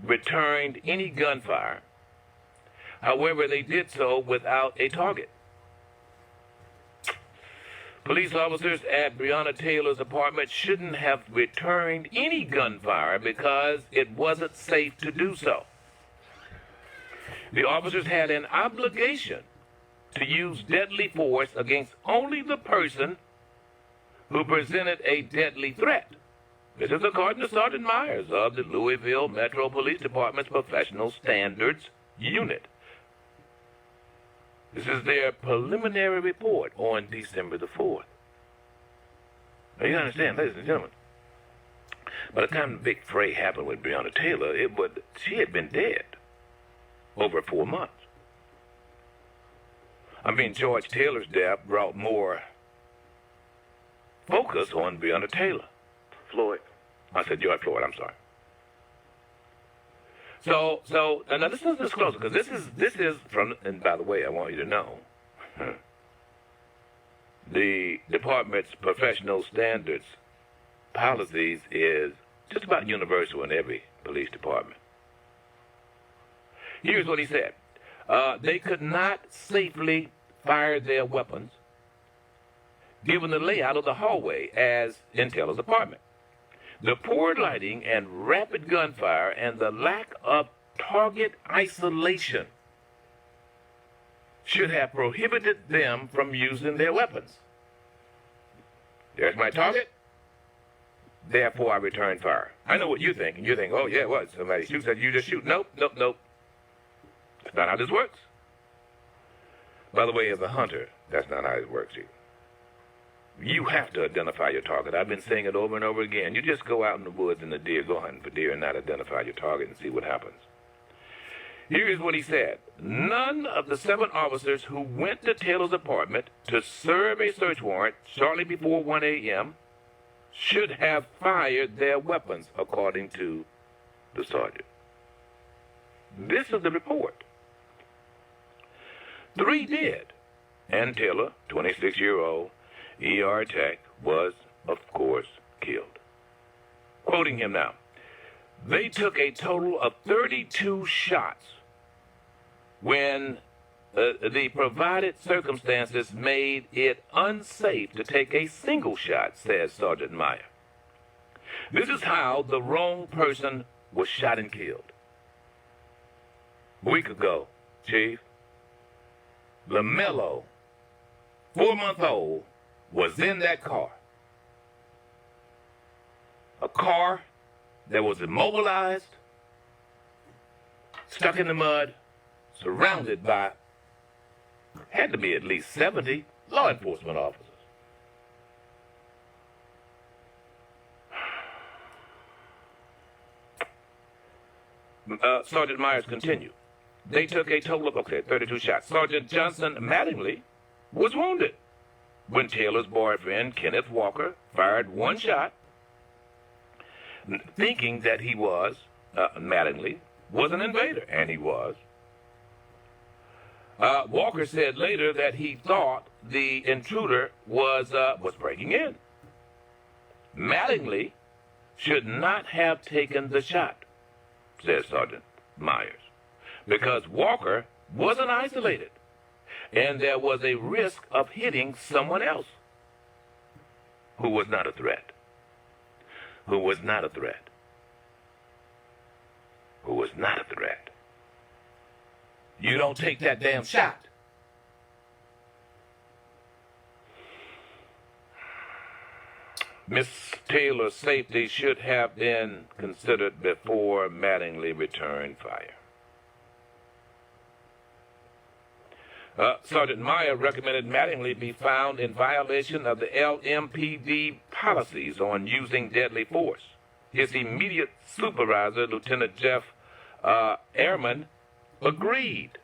returned any gunfire. However, they did so without a target. Police officers at Breonna Taylor's apartment shouldn't have returned any gunfire because it wasn't safe to do so. The officers had an obligation to use deadly force against only the person who presented a deadly threat. This is according to Sergeant Myers of the Louisville Metro Police Department's Professional Standards Unit. This is their preliminary report on December the 4th. Now you understand, ladies and gentlemen, by the time the big fray happened with Breonna Taylor, she had been dead over 4 months. George Taylor's death brought more focus on Breonna Taylor. Floyd. I said George Floyd, I'm sorry. So now this is closer, because this is from, and by the way, I want you to know, the department's professional standards policies is just about universal in every police department. Here's what he said. They could not safely fire their weapons given the layout of the hallway as in Taylor's apartment. The poor lighting and rapid gunfire and the lack of target isolation should have prohibited them from using their weapons. There's my target. Therefore, I return fire. I know what you think. And you think, oh, yeah, what? Somebody shoots at you, just shoot. Nope. That's not how this works. By the way, as a hunter, that's not how it works either. You have to identify your target. I've been saying it over and over again. You just go out in the woods and the deer, go hunting for deer and not identify your target and see what happens. Here's what he said. None of the 7 officers who went to Taylor's apartment to serve a search warrant shortly before 1 a.m. should have fired their weapons, according to the sergeant. This is the report. 3 did, and Taylor, 26-year-old, ER tech, was, of course, killed. Quoting him now, they took a total of 32 shots when the provided circumstances made it unsafe to take a single shot, says Sergeant Meyer. This is how the wrong person was shot and killed. A week ago, Chief, LaMelo, 4-month-old, was in that car. A car that was immobilized, stuck in the mud, surrounded by, had to be at least 70 law enforcement officers. Sergeant Myers continued. They took a total of, 32 shots. Sergeant Johnson Mattingly was wounded when Taylor's boyfriend, Kenneth Walker, fired 1 shot, thinking that he was, Mattingly, was an invader, and he was. Walker said later that he thought the intruder was breaking in. Mattingly should not have taken the shot, says Sergeant Myers, because Walker wasn't isolated, and there was a risk of hitting someone else who was not a threat. Who was not a threat. Who was not a threat. You don't take that damn shot. Miss Taylor's safety should have been considered before Mattingly returned fire. Sergeant Meyer recommended Mattingly be found in violation of the LMPD policies on using deadly force. His immediate supervisor, Lieutenant Jeff Ehrman, agreed.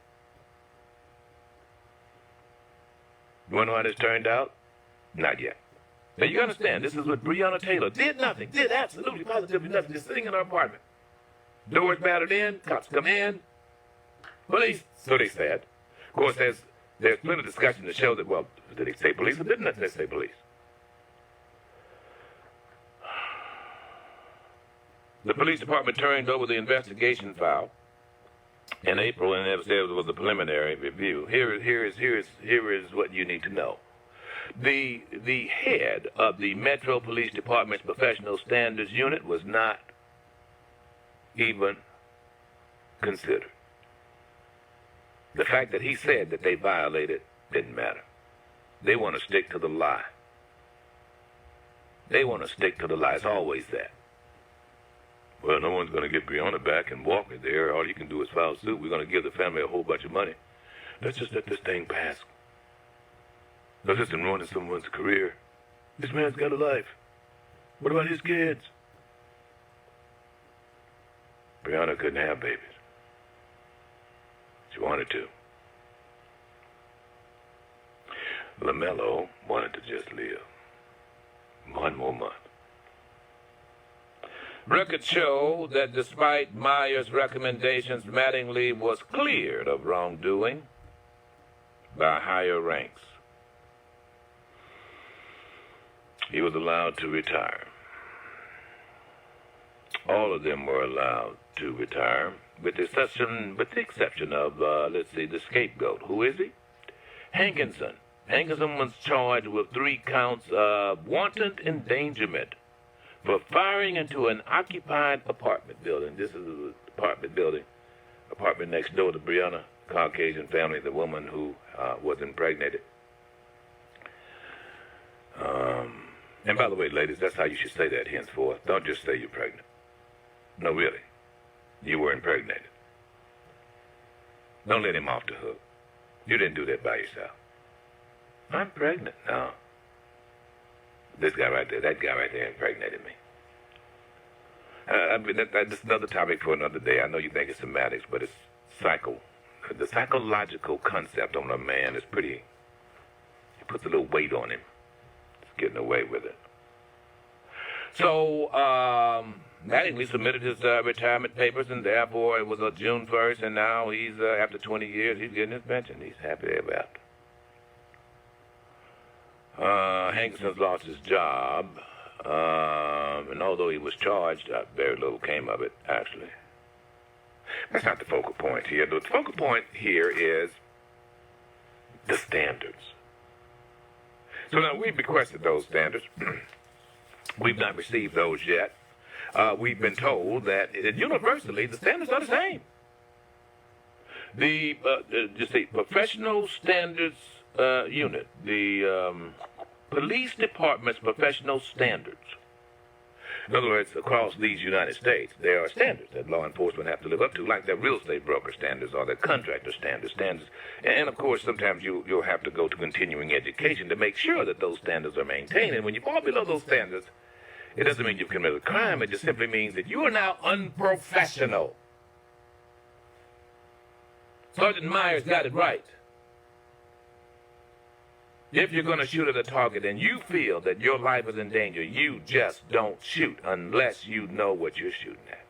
You want to know how this turned out? Not yet. Now you understand, this is what Breonna Taylor did nothing, did absolutely positively nothing, just sitting in her apartment. Doors battered in, cops come in, police, so they said. Of course, there's plenty of discussion to show that, well, did they say police or didn't they say police? The police department turned over the investigation file in April, and it said it was a preliminary review. Here is what you need to know. The head of the Metro Police Department's Professional Standards Unit was not even considered. The fact that he said that they violated didn't matter. They want to stick to the lie. They want to stick to the lie. It's always that. Well, no one's going to get Breonna back and walk it there. All you can do is file suit. We're going to give the family a whole bunch of money. Let's just let this thing pass. Let's just ruin someone's career. This man's got a life. What about his kids? Breonna couldn't have babies. She wanted to. LaMelo wanted to just live. One more month. Records show that despite Myers' recommendations, Mattingly was cleared of wrongdoing by higher ranks. He was allowed to retire. All of them were allowed to retire, with the exception of, the scapegoat. Who is he? Hankinson. Hankinson was charged with 3 counts of wanton endangerment for firing into an occupied apartment building. This is an apartment next door to Breonna, Caucasian family, the woman who was impregnated. And by the way, ladies, that's how you should say that henceforth. Don't just say you're pregnant. No, really. You were impregnated. Don't let him off the hook. You didn't do that by yourself. I'm pregnant. No. This guy right there, that guy right there impregnated me. That's another topic for another day. I know you think it's semantics, but it's the psychological concept on a man is pretty, it puts a little weight on him. He's getting away with it. So, Mattingly submitted his retirement papers, and therefore it was June 1st, and now he's, after 20 years, he's getting his pension. He's happy ever after. Hankinson's lost his job, and although he was charged, very little came of it, actually. That's not the focal point here. The focal point here is the standards. So now we've requested those standards. We've not received those yet. We've been told that universally the standards are the same. The Professional Standards Unit, the Police Department's Professional Standards. In other words, across these United States, there are standards that law enforcement have to live up to, like their real estate broker standards or their contractor standards. And of course, sometimes you'll have to go to continuing education to make sure that those standards are maintained. And when you fall below those standards, it doesn't mean you've committed a crime. It just simply means that you are now unprofessional. Sergeant Myers got it right. If you're going to shoot at a target and you feel that your life is in danger, you just don't shoot unless you know what you're shooting at.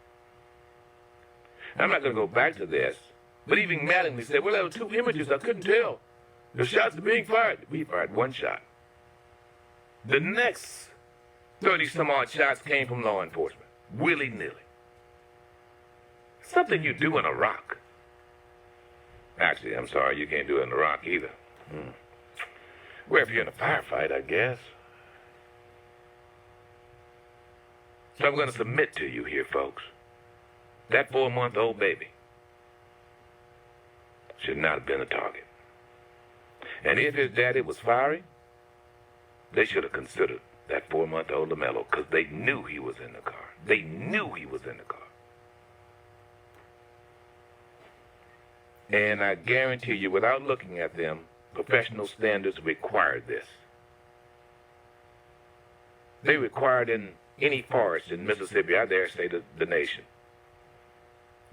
I'm not going to go back to this, but even Mattingly said, well, there were 2 images. I couldn't tell. The shots are being fired. We fired 1 shot. The next 30-some-odd shots came from law enforcement, willy-nilly. Something you do in Iraq. Actually, I'm sorry, you can't do it in Iraq either. Well, if you're in a firefight, I guess. So I'm going to submit to you here, folks. That 4-month-old baby should not have been a target. And if his daddy was firing, they should have considered that 4-month-old LaMelo, because they knew he was in the car. They knew he was in the car. And I guarantee you, without looking at them, professional standards require this. They required in any forest in Mississippi, I dare say the nation.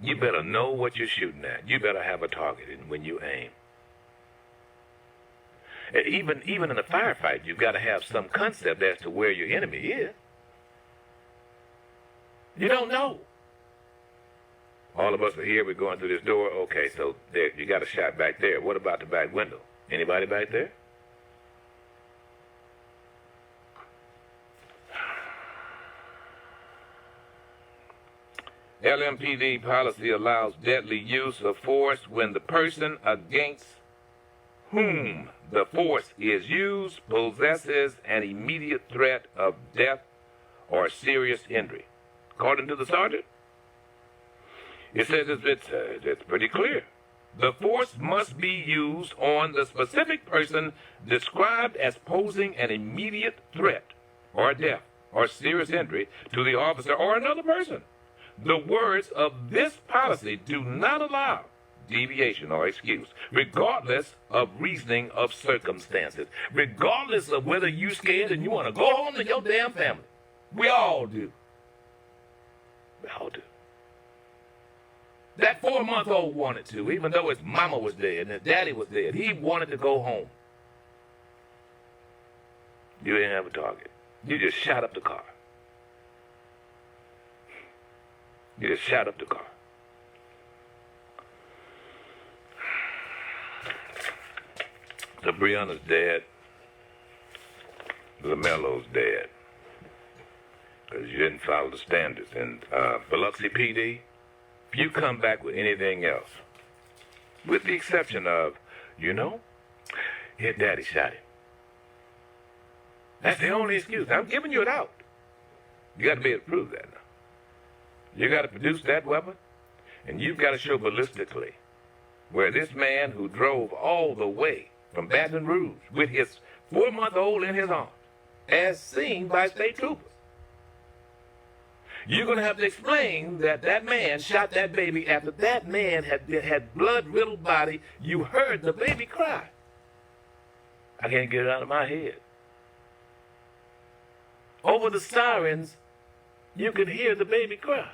You better know what you're shooting at. You better have a target when you aim. And even in a firefight, you've got to have some concept as to where your enemy is. You don't know. All of us are here, we're going through this door. Okay, so there, you got a shot back there. What about the back window? Anybody back there? LMPD policy allows deadly use of force when the person against whom the force is used possesses an immediate threat of death or serious injury. According to the sergeant, it says it's pretty clear. The force must be used on the specific person described as posing an immediate threat or death or serious injury to the officer or another person. The words of this policy do not allow deviation or excuse, regardless of reasoning of circumstances, regardless of whether you're scared and you want to go home to your damn family. We all do. We all do. That 4-month-old wanted to, even though his mama was dead and his daddy was dead. He wanted to go home. You didn't have a target. You just shot up the car. You just shot up the car. So Breonna's dead. LaMelo's dead. Because you didn't follow the standards. And Biloxi PD, if you come back with anything else, with the exception of, his daddy shot him. That's the only excuse. I'm giving you it out. You got to be able to prove that now. You got to produce that weapon, and you've got to show ballistically where this man who drove all the way from Baton Rouge with his 4-month-old in his arms, as seen by state troopers. You're going to have to explain that that man shot that baby after that man had blood-riddled body. You heard the baby cry. I can't get it out of my head. Over the sirens, you could hear the baby cry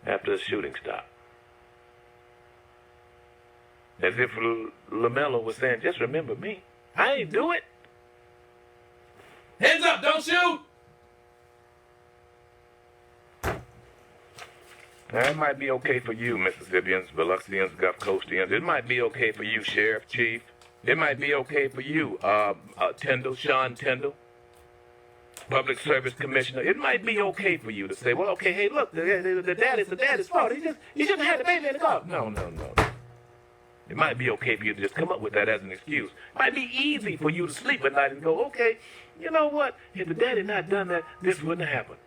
after the shooting stopped. As if LaMelo was saying, just remember me. I ain't do it. Hands up, don't shoot! Now, it might be okay for you, Mississippians, Biloxians, Gulf Coastians. It might be okay for you, Sheriff, Chief. It might be okay for you, Sean Tyndall, Public Service Commissioner. It might be okay for you to say, well, okay, hey, look, the daddy's fault. He shouldn't have had the baby in the car. No. It might be okay for you to just come up with that as an excuse. It might be easy for you to sleep at night and go, okay, you know what? If the daddy not done that, this wouldn't have happened.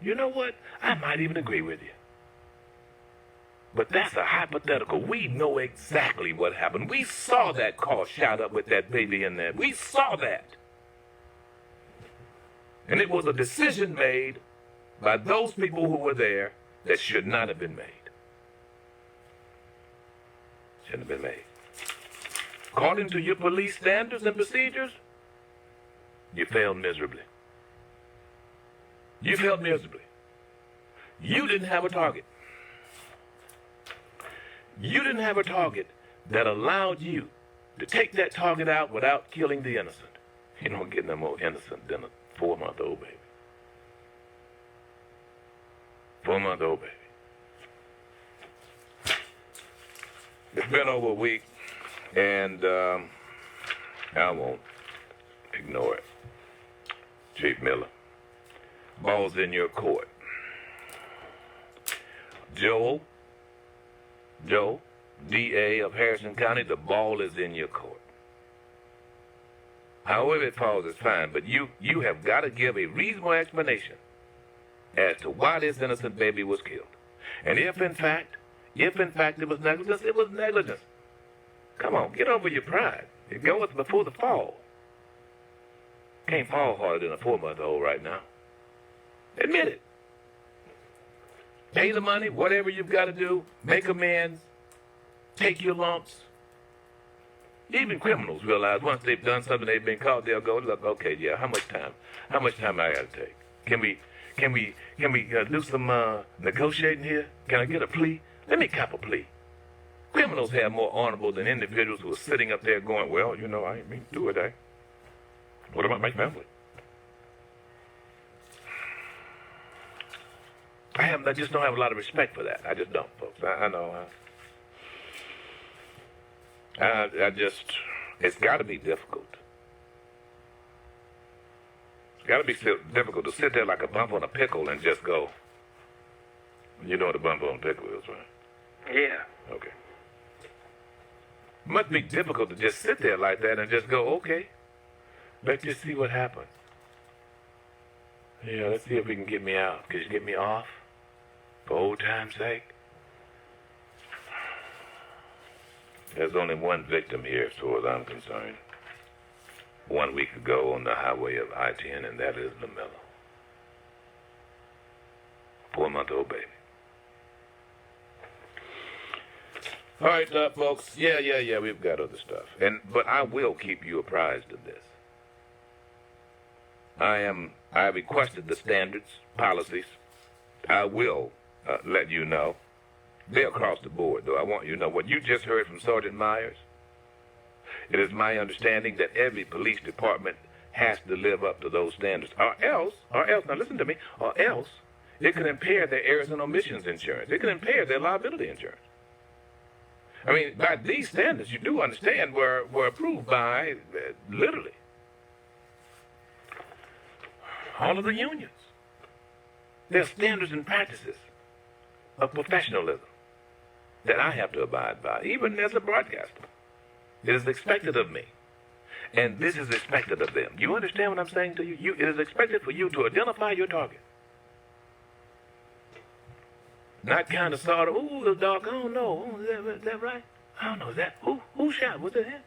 You know what? I might even agree with you. But that's a hypothetical. We know exactly what happened. We saw that car shot up with that baby in there. We saw that. And it was a decision made by those people who were there that should not have been made. Shouldn't have been made. According to your police standards and procedures, you failed miserably. You failed miserably. You didn't have a target. You didn't have a target that allowed you to take that target out without killing the innocent. You don't get no more innocent than a 4-month-old baby. 4-month-old baby. It's been over a week, and I won't ignore it. Chief Miller, ball's in your court. Joe, DA of Harrison County, the ball is in your court. However it falls is fine, but you have got to give a reasonable explanation as to why this innocent baby was killed. And if in fact it was negligence, it was negligence. Come on, get over your pride. It goes before the fall. Can't fall harder than a 4-month-old right now. Admit it. Pay the money, whatever you've got to do, make amends, take your lumps. Even criminals realize once they've done something, they've been caught, they'll go, look, okay, yeah, how much time I got to take? Can we do some negotiating here? Can I get a plea? Let me cop a plea. Criminals have more honorable than individuals who are sitting up there going, well, I ain't mean to do it, eh? What about my family? I just don't have a lot of respect for that. I just don't, folks. I know. It's got to be difficult. It's got to be difficult to sit there like a bump on a pickle and just go, You know what a bump on pickle is, right? Yeah. Okay. Must be difficult to just sit there like that and just go, okay, let's just see what happens. Yeah, let's see if we can get me out. Could you get me off? For old time's sake? There's only one victim here as far as I'm concerned. 1 week ago on the highway of I-10, and that is LaMelo. 4-month-old baby. All right, folks. Yeah, we've got other stuff. But I will keep you apprised of this. I requested the standards, policies. I will let you know. They're across the board, though. I want you to know what you just heard from Sergeant Myers. It is my understanding that every police department has to live up to those standards, or else, now listen to me, or else it could impair their errors and omissions insurance. It could impair their liability insurance. I mean, by these standards, you do understand, were approved by, literally, all of the unions. There are standards and practices of professionalism that I have to abide by, even as a broadcaster. It is expected of me, and this is expected of them. You understand what I'm saying to you? It is expected for you to identify your target. Not kind of sort of, ooh, the dog, I don't know. Is that right? I don't know. Is that, who shot? Was it him?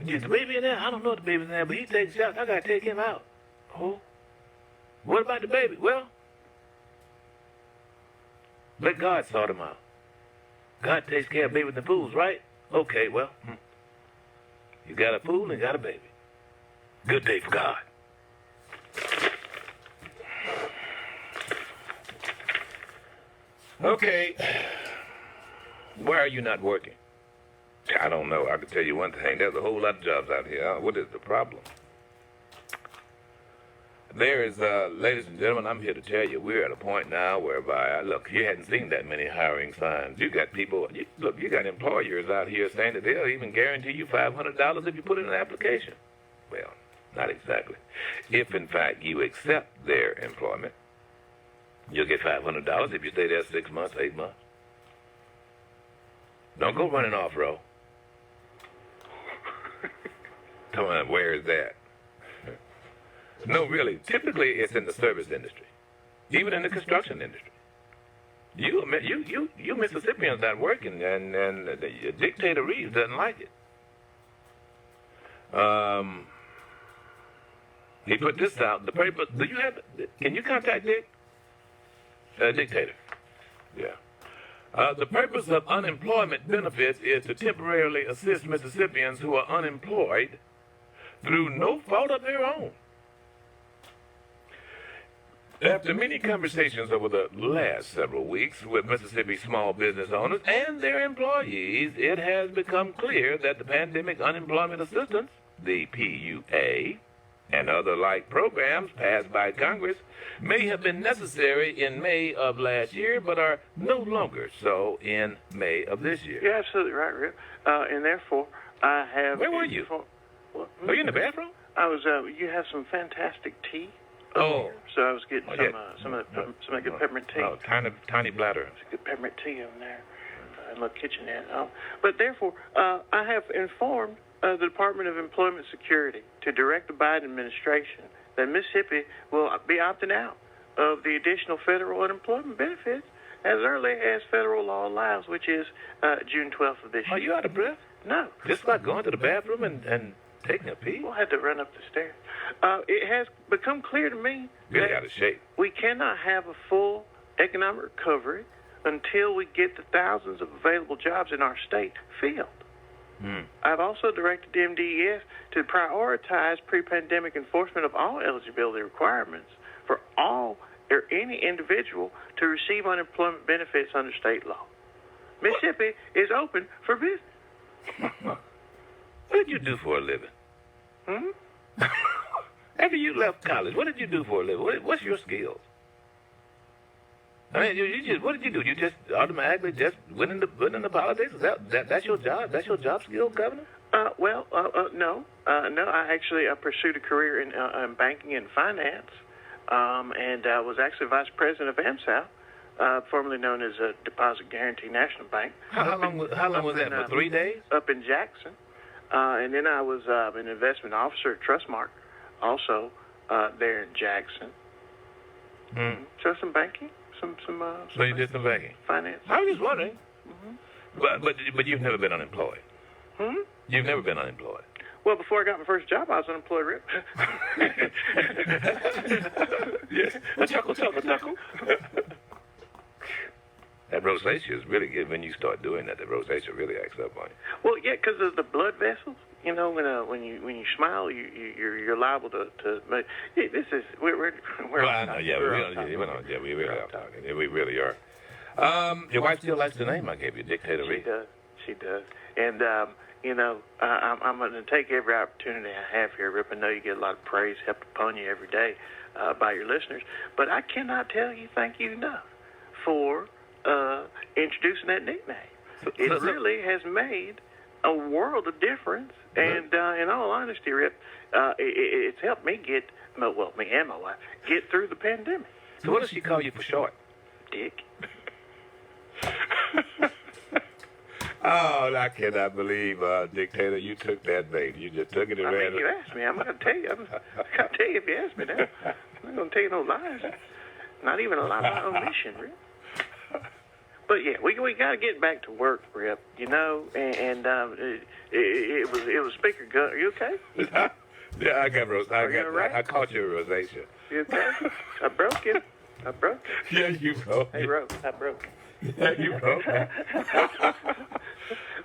Is the baby in there? I don't know if the baby's in there, but he takes shots. I got to take him out. Oh? What about the baby? Well, let God sort him out. God takes care of babies and fools, right? Okay, well, you got a fool and you got a baby. Good day for God. Okay. Why are you not working? I don't know. I can tell you one thing. There's a whole lot of jobs out here. What is the problem? There is, ladies and gentlemen, I'm here to tell you, we're at a point now whereby, look, you hadn't seen that many hiring signs. You got people, you got employers out here saying that they'll even guarantee you $500 if you put in an application. Well, not exactly. If, in fact, you accept their employment, you'll get $500 if you stay there 6 months, 8 months. Don't go running off, Ro. Come on, where is that? No, really. Typically, it's in the service industry, even in the construction industry. You Mississippians not working, and the Dictator Reeves doesn't like it. He put this out. The paper. Do you have? Can you contact Dick? Dictator. Yeah. The purpose of unemployment benefits is to temporarily assist Mississippians who are unemployed through no fault of their own. After many conversations over the last several weeks with Mississippi small business owners and their employees, it has become clear that the Pandemic Unemployment Assistance, the PUA, and other like programs passed by Congress may have been necessary in May of last year, but are no longer so in May of this year. You're absolutely right, Rip. And therefore, I have... Where were you? Were you in the bathroom? I was, you have some fantastic tea. Oh. So I was getting some of the good peppermint tea. Oh, tiny bladder. Some good peppermint tea over there. A little kitchen there. But therefore, I have informed the Department of Employment Security to direct the Biden administration that Mississippi will be opting out of the additional federal unemployment benefits as early as federal law allows, which is June 12th of this year. Are you out of breath? No. Just like going to the bathroom and taking a pee? We'll have to run up the stairs. It has become clear to me Really out of shape. We cannot have a full economic recovery until we get the thousands of available jobs in our state filled. I've also directed the MDES to prioritize pre-pandemic enforcement of all eligibility requirements for all or any individual to receive unemployment benefits under state law. Mississippi is open for business. What did you do for a living? After you left college, what did you do for a living? What's your skills? I mean, you just, what did you do? You just automatically just went into politics? That's your job? That's your job skill, Governor? No. I pursued a career in banking and finance, and I was actually vice president of AmSouth formerly known as Deposit Guarantee National Bank. How long was that? For 3 days? Up in Jackson. And then I was an investment officer at Trustmark, also there in Jackson. So some banking, So you did some banking? Finance. I was just wondering. But you've never been unemployed. You've never been unemployed. Well, before I got my first job, I was unemployed, Rip. Yes. Chuckle. That rosacea is really good. When you start doing that, the rosacea really acts up on you. Well, yeah, because of the blood vessels. You know, when you smile, you're liable to make. Yeah, this is we're well, I know. Yeah, we really are talking. Yeah, we really are. Your wife still likes the name I gave you, Dictator Reed. She does. And you know, I'm going to take every opportunity I have here, Rip. I know you get a lot of praise heaped upon you every day by your listeners, but I cannot tell you thank you enough for introducing that nickname. It really has made a world of difference, and in all honesty, Rip, it's helped me me and my wife, get through the pandemic. So what does she call you for short? Dick. Oh, I cannot believe, Dictator, you took that bait. You just took it and ran. You asked me. I'm going to tell you. I'm going to tell you if you ask me that. I'm not going to tell you no lies. Not even a lie by omission, Rip. But yeah, we got to get back to work, Rip. You know, and it was Speaker Gunn. Are you okay? Yeah, I got right? I caught your rosacea. You okay? I broke you. Yeah, you broke. Hey, Rose, I broke. Yeah, you broke.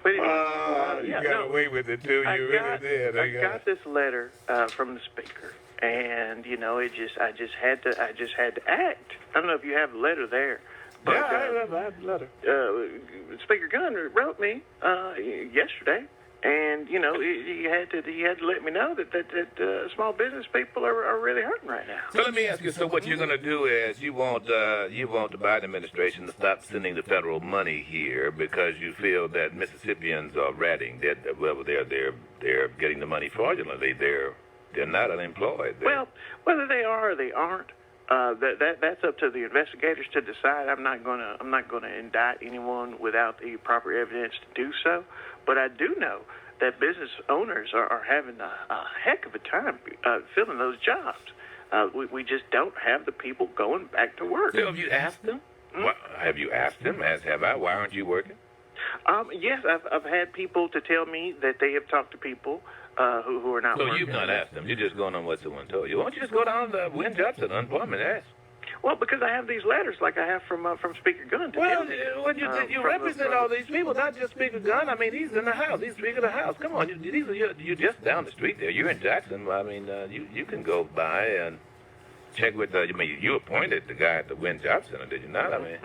But anyway, you got away with it too. You really did. I got this letter from the speaker, and you know, I just had to act. I don't know if you have the letter there. But, yeah, I have the letter. Speaker Gunn wrote me yesterday, and you know, he had to let me know that small business people are really hurting right now. So let me ask you. So what you're going to do is you want the Biden administration to stop sending the federal money here because you feel that Mississippians are ratting. They're getting the money fraudulently. They're not unemployed. Well, whether they are or they aren't. That's up to the investigators to decide. I'm not gonna indict anyone without the proper evidence to do so. But I do know that business owners are having a heck of a time filling those jobs. We just don't have the people going back to work. So have you asked them? Have you asked them? As have I. Why aren't you working? Yes, I've had people to tell me that they have talked to people who are not working. So you've not asked them. You're just going on what someone told you. Why don't you just go down to Win Johnson Unemployment and ask? Well, because I have these letters like I have from Speaker Gunn. You represent all these people, not just Speaker Gunn. I mean, he's in the House. He's Speaker of the House. Come on, you're just down the street there. You're in Jackson. I mean, you can go by and check with. You appointed the guy at the Win Job Center, did you not? I mean.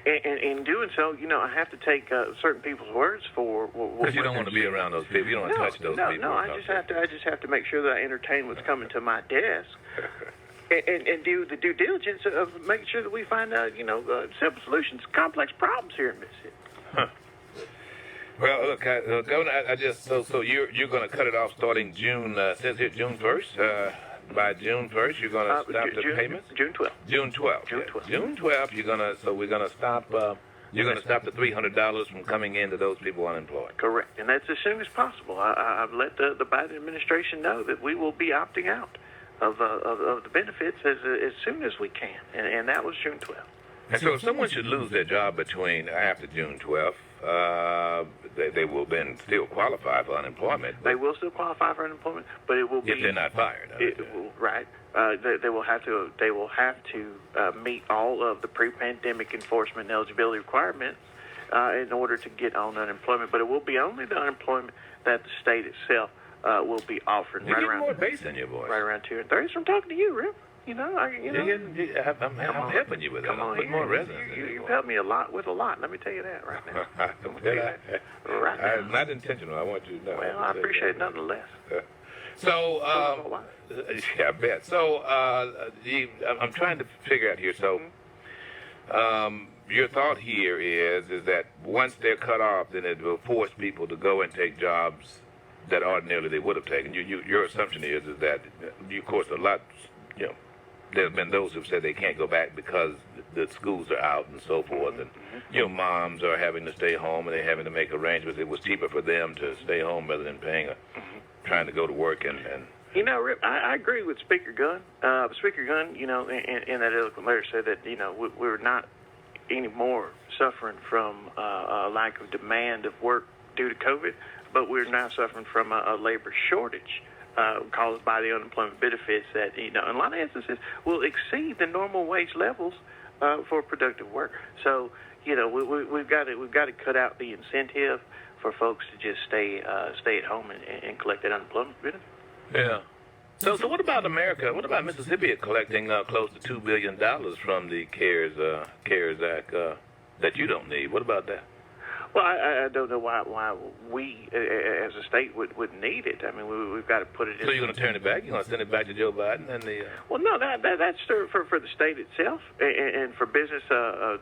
And in doing so, you know, I have to take certain people's words for. Because you don't want to be around those people. You don't want to touch those people. No, I just have to make sure that I entertain what's coming to my desk. And do the due diligence of making sure that we find out, you know, simple solutions to complex problems here in Mississippi. Huh. Well, look, Governor, I just so you're going to cut it off starting June. Says here June 1st. By June 1st, you're going to stop the payments. June 12th. June 12th. June 12th. We're going to stop. You're going to stop the $300 from coming into those people unemployed. Correct, and that's as soon as possible. I've let the Biden administration know that we will be opting out of the benefits as soon as we can, and that was June 12th. And so if someone should lose their job between after June 12th, they will then still qualify for unemployment. They will still qualify for unemployment, but it will be if they're not fired. Right. They will have to meet all of the pre-pandemic enforcement and eligibility requirements in order to get on unemployment. But it will be only the unemployment that the state itself will be offering. You get more bass in your voice. Right around 2 and 30 from talking to you, Rip. You know, I'm helping you with it. I'm putting more resonance. You've helped me a lot with a lot. Let me tell you that right now. Right now. It's not intentional. I want you to know. Well, I appreciate it nonetheless. So, yeah, I bet. So, I'm trying to figure out here. So, your thought here is that once they're cut off, then it will force people to go and take jobs that ordinarily they would have taken. Your assumption is that, of course, a lot, you know, there have been those who've said they can't go back because the schools are out and so forth, and moms are having to stay home and they're having to make arrangements. It was cheaper for them to stay home rather than trying to go to work and. Rip, I agree with Speaker Gunn. Speaker Gunn, in that eloquent letter said that, we're not anymore suffering from a lack of demand of work due to COVID, but we're now suffering from a labor shortage caused by the unemployment benefits that, in a lot of instances, will exceed the normal wage levels for productive work. So, we've got to cut out the incentive for folks to just stay at home and collect that unemployment benefit. Yeah. So what about America? What about Mississippi collecting close to $2 billion from the CARES Act that you don't need? What about that? Well, I don't know why we, as a state, would need it. I mean, we've got to put it in. So you're going to turn it back? You're going to send it back to Joe Biden and the... Well, no, that's for the state itself and for business to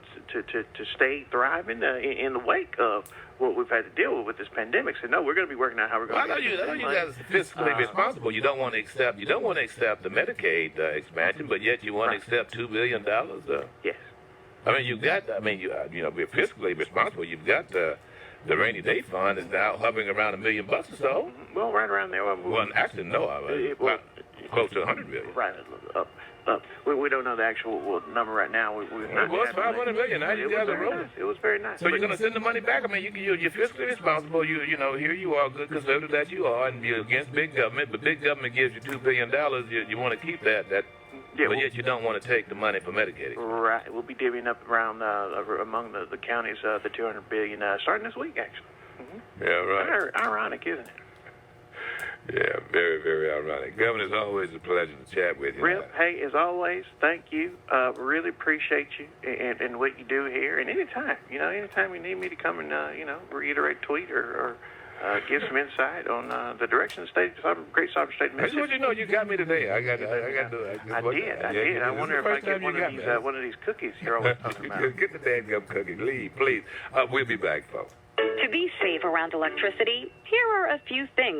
stay thriving in the wake of what we've had to deal with this pandemic. So, no, we're going to be working out how we're going to get I know you guys are fiscally responsible. You don't want to accept the Medicaid expansion, but yet you want to accept $2 billion? Yes. I mean, we're fiscally responsible. You've got the rainy day fund is now hovering around $1 million or so. Well, right around there. Well, actually, no, close to $100 million. Right, up. We don't know the actual number right now. It was $500 million. Now you guys are rolling. It was very nice. So you're going to send the money back? I mean, you're fiscally responsible. Here you are, good conservative that you are, and you're against big government. But big government gives you $2 billion. You want to keep that. But yet you don't want to take the money for Medicaid. Right. We'll be divvying up around among the counties the $200 billion starting this week, actually. Mm-hmm. Yeah, right. Ironic, isn't it? Yeah, very, very ironic. Governor, it's always a pleasure to chat with you. Rip, hey, as always, thank you. Really appreciate you and what you do here. And anytime you need me to come and, reiterate, tweet or give some insight on the direction of the state, great sovereign state of Mississippi. I just want you to know you got me today. I did. I wonder if I get one of these cookies you're always talking about. Get the dadgum cookie, please. We'll be back, folks. To be safe around electricity, here are a few things.